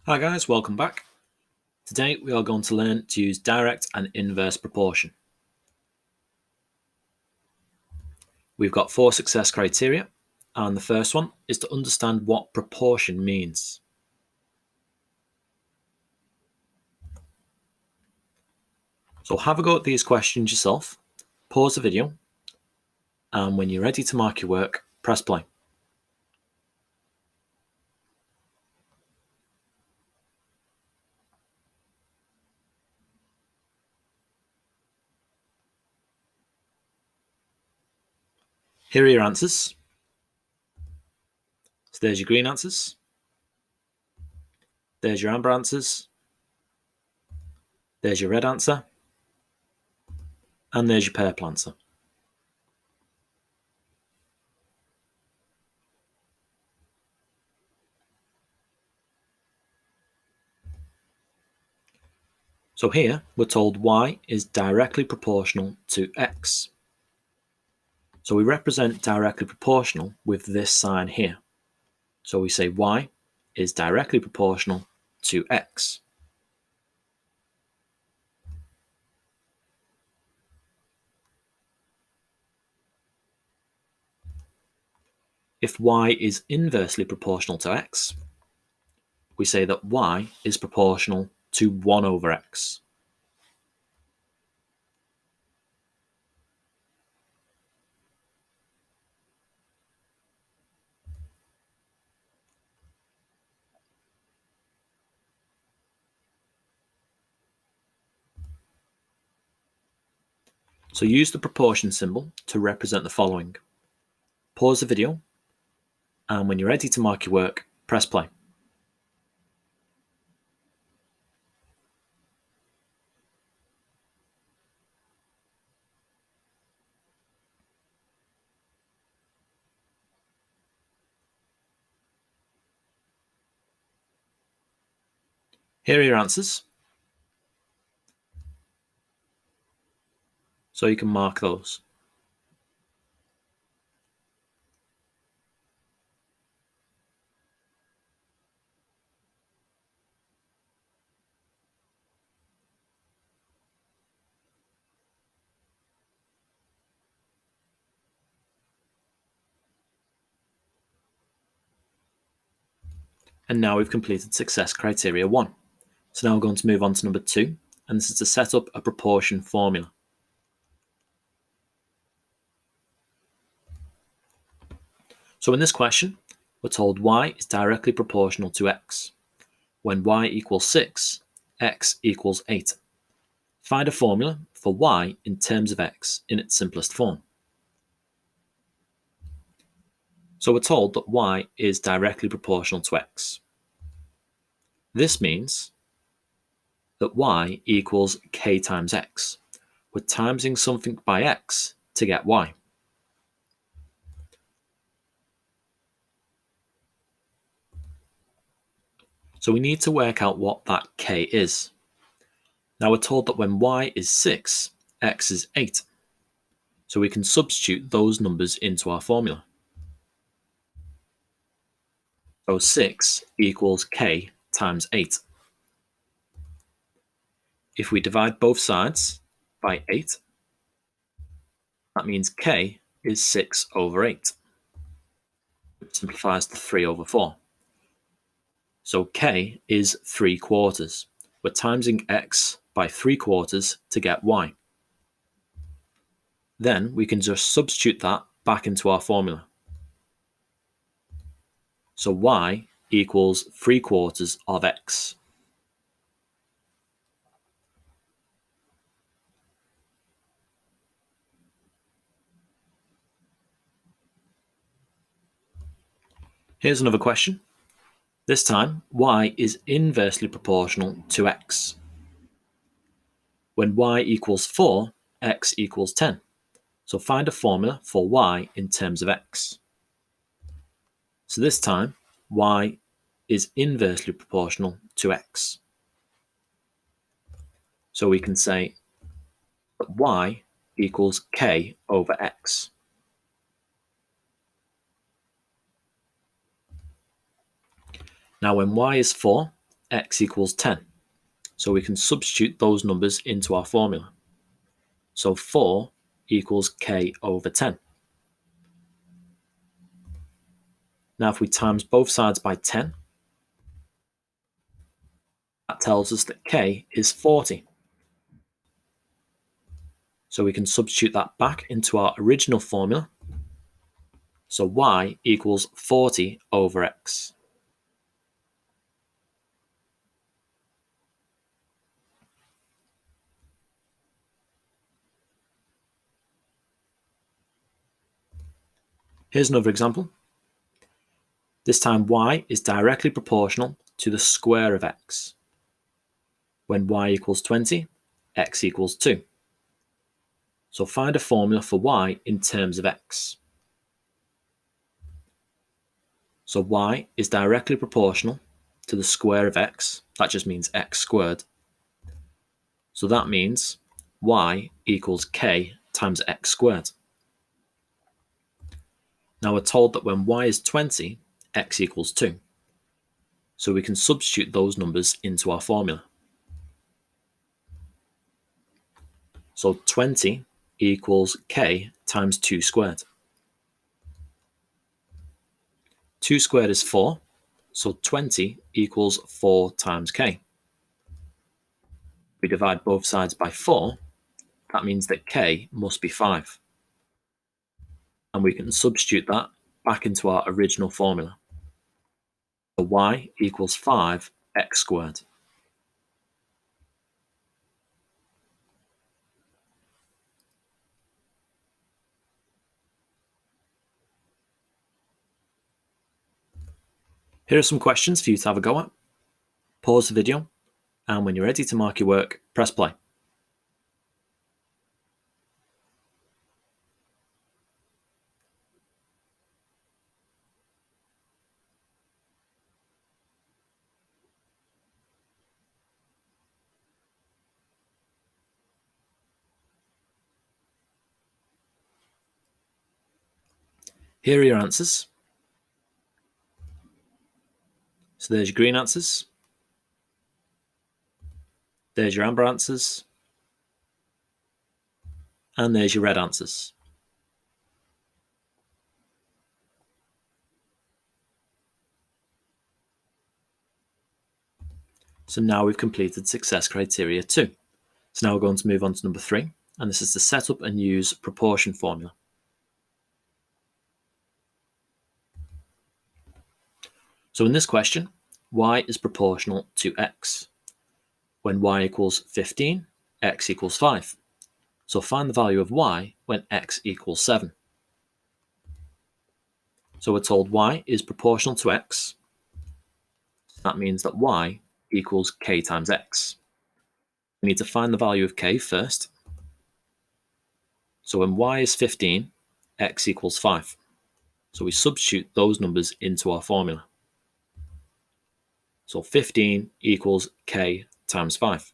Hi guys, welcome back. Today we are going to learn to use direct and inverse proportion. We've got 4 success criteria, and the first one is to understand what proportion means. So have a go at these questions yourself, pause the video, and when you're ready to mark your work, press play. Here are your answers. So there's your green answers, there's your amber answers, there's your red answer, and there's your purple answer. So here we're told y is directly proportional to x. So we represent directly proportional with this sign here. So we say y is directly proportional to x. If y is inversely proportional to x, we say that y is proportional to 1 over x. So use the proportion symbol to represent the following. Pause the video, and when you're ready to mark your work, press play. Here are your answers. So you can mark those. And now we've completed success criteria 1. So now we're going to move on to number 2, and this is to set up a proportion formula. So in this question, we're told y is directly proportional to x. When y equals 6, x equals 8. Find a formula for y in terms of x in its simplest form. So we're told that y is directly proportional to x. This means that y equals k times x. We're timesing something by x to get y. So we need to work out what that k is. Now we're told that when y is 6, x is 8. So we can substitute those numbers into our formula. So 6 equals k times 8. If we divide both sides by 8, that means k is 6 over 8, which simplifies to 3 over 4. So k is 3/4. We're timesing x by 3/4 to get y. Then we can just substitute that back into our formula. So y equals 3/4 of x. Here's another question. This time, y is inversely proportional to x. When y equals 4, x equals 10. So find a formula for y in terms of x. So this time, y is inversely proportional to x. So we can say that y equals k over x. Now when y is 4, x equals 10. So we can substitute those numbers into our formula. So 4 equals k over 10. Now if we times both sides by 10, that tells us that k is 40. So we can substitute that back into our original formula. So y equals 40 over x. Here's another example. This time y is directly proportional to the square of x. When y equals 20, x equals 2. So find a formula for y in terms of x. So y is directly proportional to the square of x. That just means x squared. So that means y equals k times x squared. Now we're told that when y is 20, x equals 2. So we can substitute those numbers into our formula. So 20 equals k times 2 squared. 2 squared is 4, so 20 equals 4 times k. We divide both sides by 4, that means that k must be 5. And we can substitute that back into our original formula. So y equals 5 x squared. Here are some questions for you to have a go at. Pause the video, and when you're ready to mark your work, press play. Here are your answers. So there's your green answers. There's your amber answers. And there's your red answers. So now we've completed success criteria 2. So now we're going to move on to number 3, and this is to set up and use proportion formula. So in this question, y is proportional to x. When y equals 15, x equals 5. So find the value of y when x equals 7. So we're told y is proportional to x. That means that y equals k times x. We need to find the value of k first. So when y is 15, x equals 5. So we substitute those numbers into our formula. So 15 equals k times 5.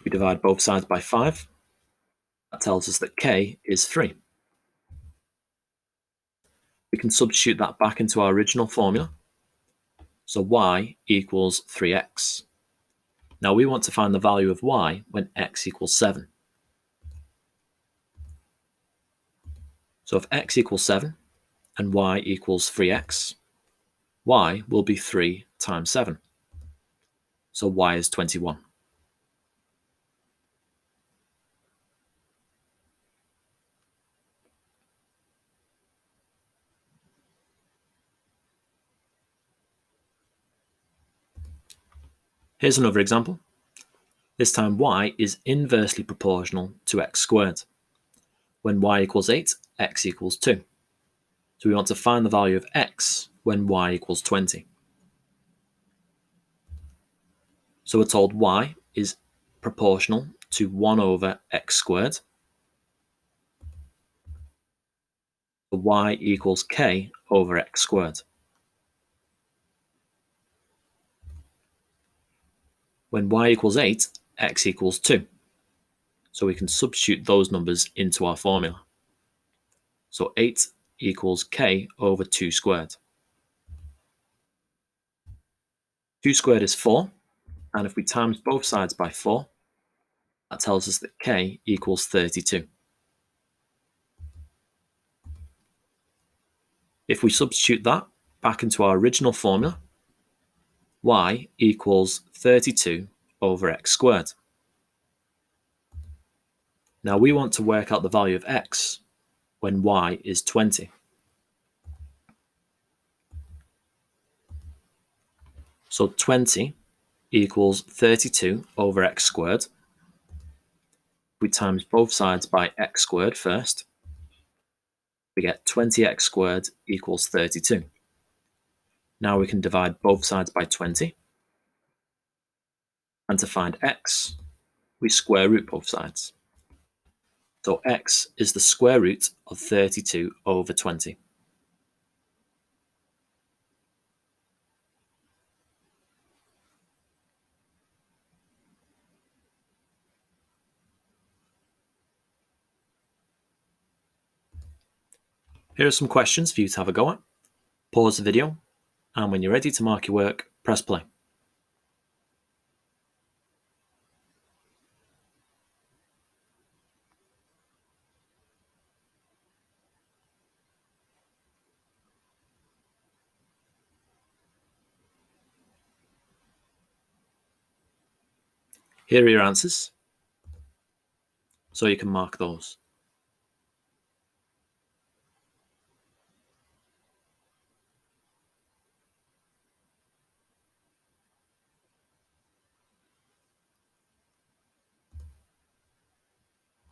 We divide both sides by 5. That tells us that k is 3. We can substitute that back into our original formula. So y equals 3x. Now we want to find the value of y when x equals 7. So if x equals 7 and y equals 3x, y will be 3 times 7. So y is 21. Here's another example. This time y is inversely proportional to x squared. When y equals 8, x equals 2. So we want to find the value of x when y equals 20. So we're told y is proportional to 1 over x squared. So y equals k over x squared. When y equals 8, x equals 2. So we can substitute those numbers into our formula. So 8 equals k over 2 squared. 2 squared is 4, and if we times both sides by 4, that tells us that k equals 32. If we substitute that back into our original formula, y equals 32 over x squared. Now we want to work out the value of x when y is 20. So 20 equals 32 over x squared. We times both sides by x squared first. We get 20x squared equals 32. Now we can divide both sides by 20. And to find x, we square root both sides. So x is the square root of 32 over 20. Here are some questions for you to have a go at. Pause the video, and when you're ready to mark your work, press play. Here are your answers, so you can mark those.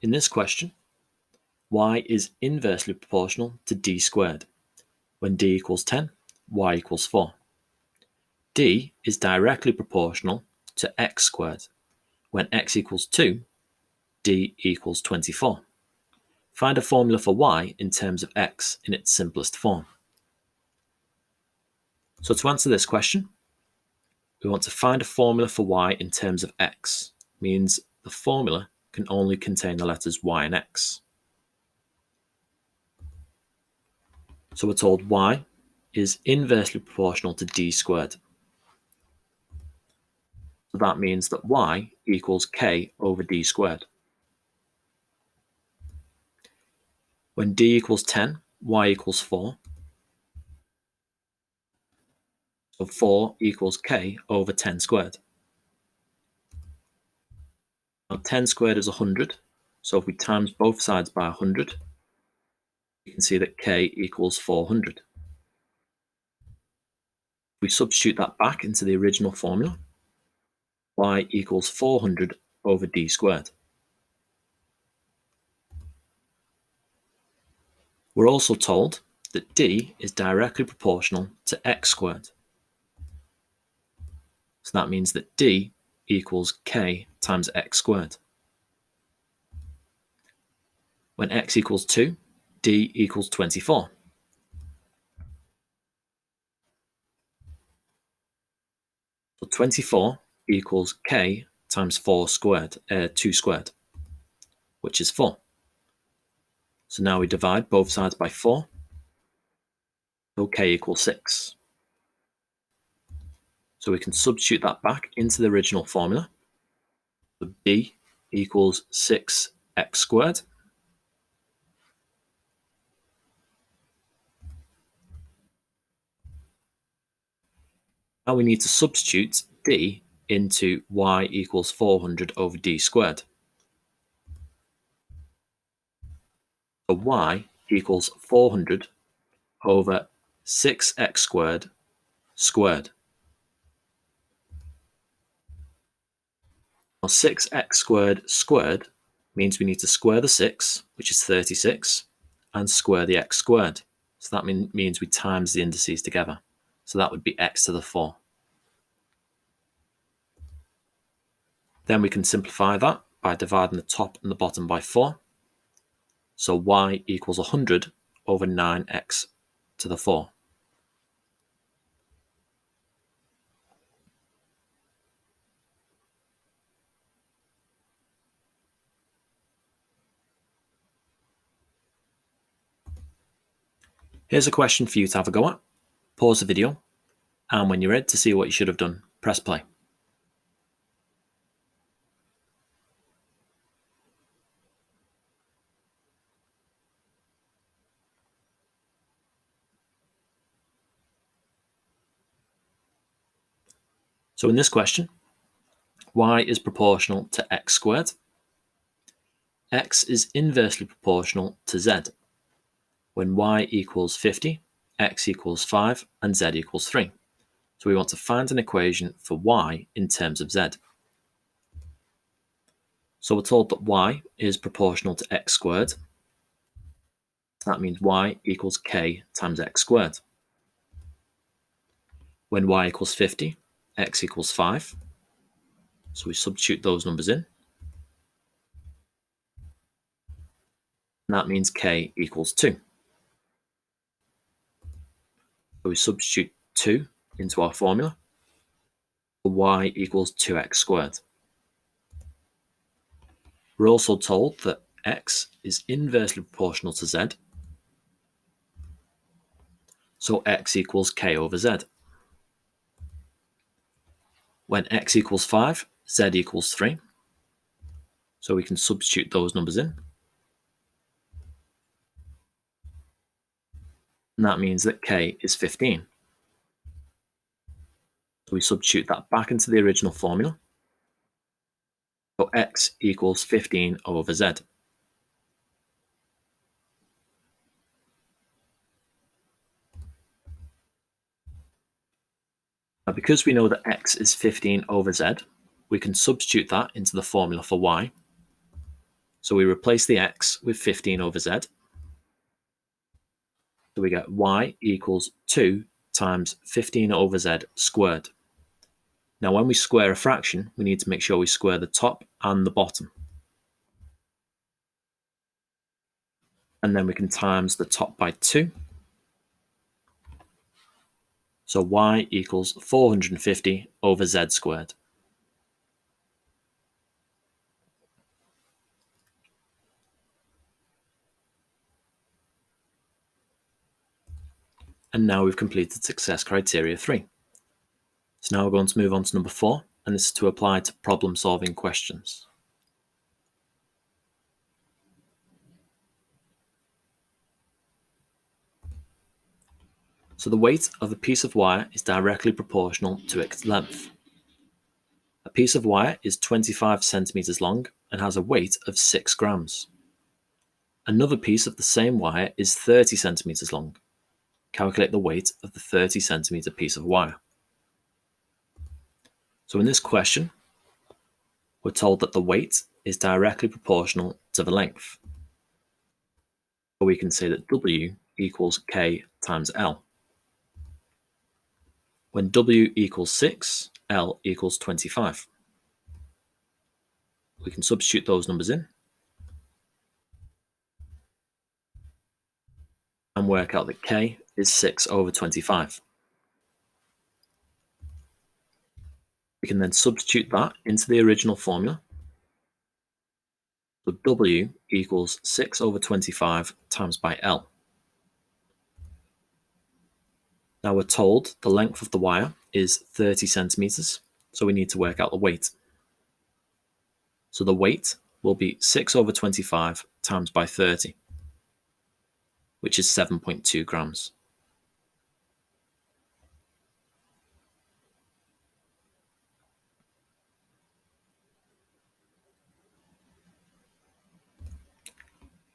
In this question, y is inversely proportional to d squared. When d equals 10, y equals 4. D is directly proportional to x squared. When x equals 2, d equals 24. Find a formula for y in terms of x in its simplest form. So to answer this question, we want to find a formula for y in terms of x. Means the formula can only contain the letters y and x. So we're told y is inversely proportional to d squared. So that means that y equals k over d squared. When d equals 10, y equals 4. So 4 equals k over 10 squared. Now 10 squared is 100. So if we times both sides by 100, you can see that k equals 400. We substitute that back into the original formula. Y equals 400 over d squared. We're also told that d is directly proportional to x squared. So that means that d equals k times x squared. When x equals 2, d equals 24. So 24 equals k times 4 squared, 2 squared, which is 4. So now we divide both sides by 4. So k equals 6. So we can substitute that back into the original formula. So d equals 6x squared. Now we need to substitute d into y equals 400 over d squared. So y equals 400 over 6x squared squared. Now 6x squared squared means we need to square the 6, which is 36, and square the x squared. So that means we times the indices together. So that would be x to the 4. Then we can simplify that by dividing the top and the bottom by 4. So y equals 100 over 9x to the 4. Here's a question for you to have a go at. Pause the video, and when you're ready to see what you should have done, press play. So in this question, y is proportional to x squared. X is inversely proportional to z. When y equals 50, x equals 5, and z equals 3. So we want to find an equation for y in terms of z. So we're told that y is proportional to x squared. That means y equals k times x squared. When y equals 50, x equals 5. So we substitute those numbers in. And that means k equals 2. So we substitute 2 into our formula. Y equals 2x squared. We're also told that x is inversely proportional to z. So x equals k over z. When x equals 5, z equals 3. So we can substitute those numbers in. And that means that k is 15. So we substitute that back into the original formula. So x equals 15 over z. Now, because we know that x is 15 over z, we can substitute that into the formula for y. So we replace the x with 15 over z. So we get y equals 2 times 15 over z squared. Now, when we square a fraction, we need to make sure we square the top and the bottom. And then we can times the top by 2. So y equals 450 over z squared. And now we've completed success criteria 3. So now we're going to move on to number 4, and this is to apply to problem-solving questions. So the weight of a piece of wire is directly proportional to its length. A piece of wire is 25 centimeters long and has a weight of 6 grams. Another piece of the same wire is 30 centimeters long. Calculate the weight of the 30 centimeter piece of wire. So in this question, we're told that the weight is directly proportional to the length. So we can say that W equals K times L. When W equals 6, L equals 25. We can substitute those numbers in and work out that K is 6 over 25. We can then substitute that into the original formula. So W equals 6 over 25 times by L. Now we're told the length of the wire is 30 centimeters, so we need to work out the weight. So the weight will be 6 over 25 times by 30, which is 7.2 grams.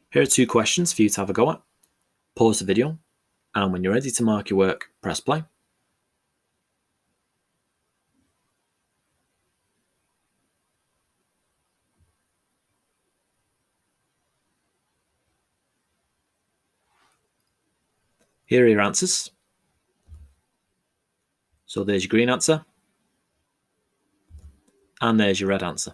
Here are 2 questions for you to have a go at. Pause the video, and when you're ready to mark your work, press play. Here are your answers. So there's your green answer, and there's your red answer.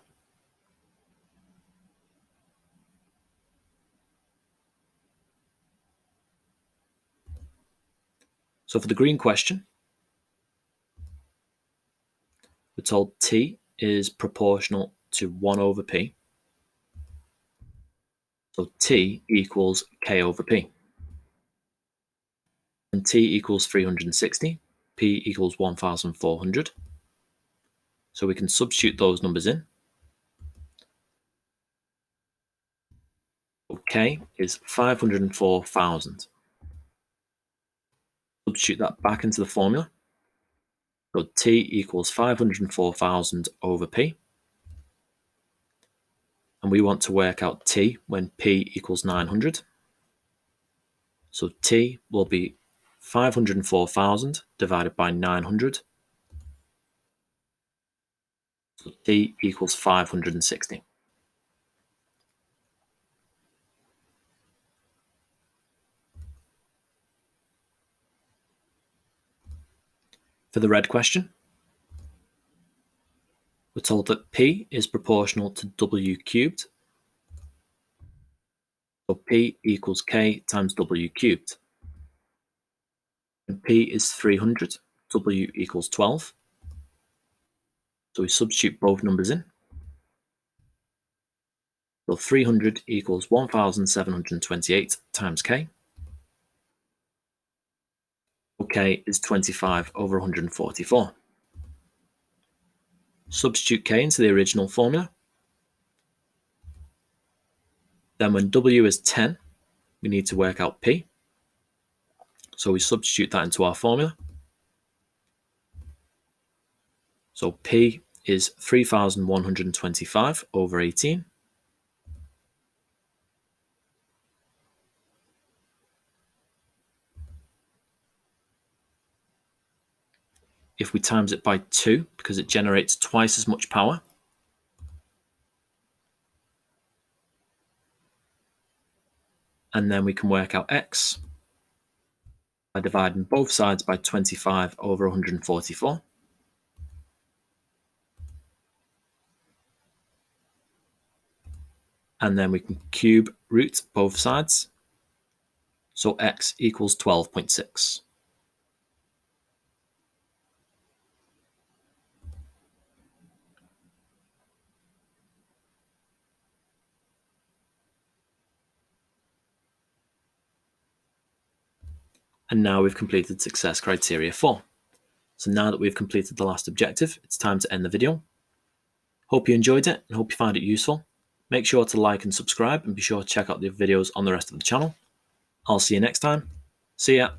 So for the green question, we're told T is proportional to 1 over P. So T equals K over P. And T equals 360, P equals 1,400. So we can substitute those numbers in. K is 504,000. Substitute that back into the formula. So T equals 504,000 over P. And we want to work out T when P equals 900. So T will be 504,000 divided by 900. So T equals 560. For the red question, we're told that P is proportional to W cubed. So P equals K times W cubed. And P is 300, W equals 12. So we substitute both numbers in. So 300 equals 1,728 times K. K is 25 over 144. Substitute K into the original formula. Then when W is 10, we need to work out P. So we substitute that into our formula. So P is 3,125 over 18. If we times it by 2, because it generates twice as much power, and then we can work out X by dividing both sides by 25 over 144. And then we can cube root both sides. So X equals 12.6. And now we've completed success criteria 4. So now that we've completed the last objective, it's time to end the video. Hope you enjoyed it and hope you found it useful. Make sure to like and subscribe and be sure to check out the videos on the rest of the channel. I'll see you next time. See ya.